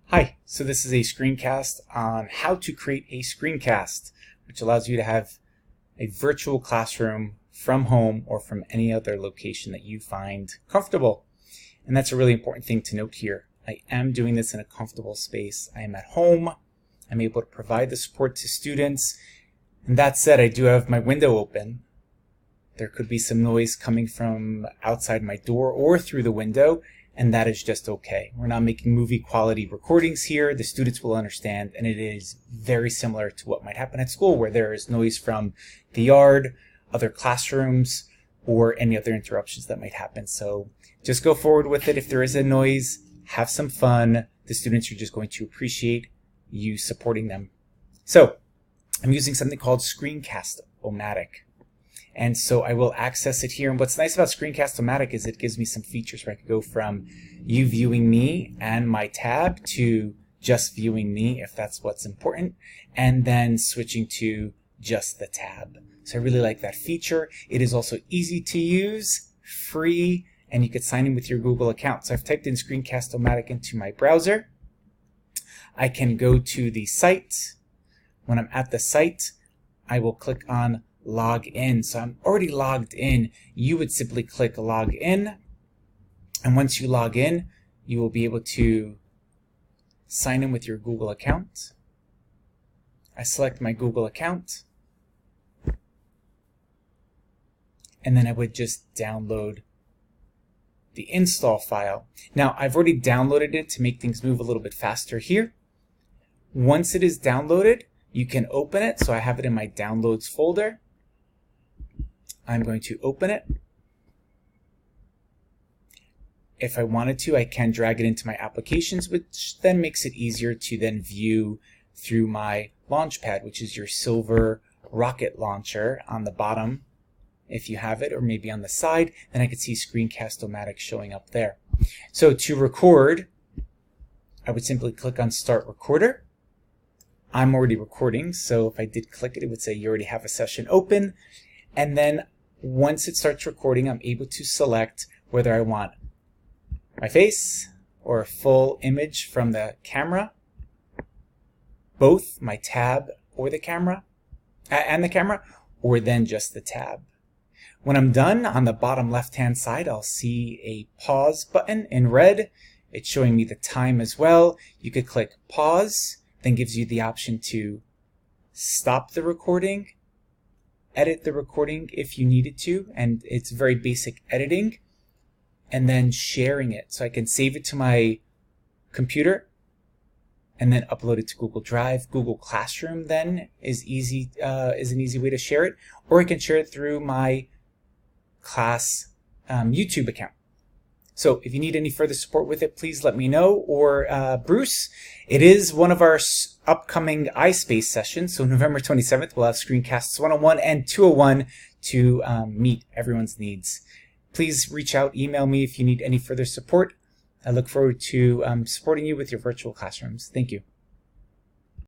Hi, so this is a screencast on how to create a screencast, which allows you to have a virtual classroom from home or from any other location that you find comfortable. And that's a really important thing to note here. I am doing this in a comfortable space. I am at home. I'm able to provide the support to students. And that said, I do have my window open. There could be some noise coming from outside my door or through the window, and that is just okay. We're not making movie quality recordings here. The students will understand, and it is very similar to what might happen at school, where there is noise from the yard, other classrooms, or any other interruptions that might happen. So just go forward with it. If there is a noise, have some fun. The students are just going to appreciate you supporting them. So I'm using something called Screencast-O-Matic. And so I will access it here. And what's nice about Screencast-O-Matic is it gives me some features where I can go from you viewing me and my tab to just viewing me, if that's what's important, and then switching to just the tab. So I really like that feature. It is also easy to use, free, and you could sign in with your Google account. So I've typed in Screencast-O-Matic into my browser. I can go to the site. When I'm at the site, I will click on log in. So I'm already logged in. You would simply click log in, and once you log in, you will be able to sign in with your Google account. I select my Google account, and then I would just download the install file. Now I've already downloaded it to make things move a little bit faster here. Once it is downloaded, you can open it. So I have it in my downloads folder. I'm going to open it. If I wanted to, I can drag it into my applications, which then makes it easier to then view through my Launchpad, which is your silver rocket launcher on the bottom, if you have it, or maybe on the side. Then I could see Screencast-O-Matic showing up there. So to record, I would simply click on Start Recorder. I'm already recording, so if I did click it, it would say you already have a session open. And then once it starts recording, I'm able to select whether I want my face or a full image from the camera, both my tab or the camera, and the camera, or then just the tab. When I'm done, on the bottom left-hand side, I'll see a pause button in red. It's showing me the time as well. You could click pause, then gives you the option to stop the recording, edit the recording if you needed to, and it's very basic editing, and then sharing it. So I can save it to my computer and then upload it to Google Drive. Google Classroom then is an easy way to share it, or I can share it through my class YouTube account. So if you need any further support with it, please let me know, or Bruce. It is one of our upcoming iSpace sessions, so November 27th, we'll have Screencasts 101 and 201 to meet everyone's needs. Please reach out, email me if you need any further support. I look forward to supporting you with your virtual classrooms. Thank you.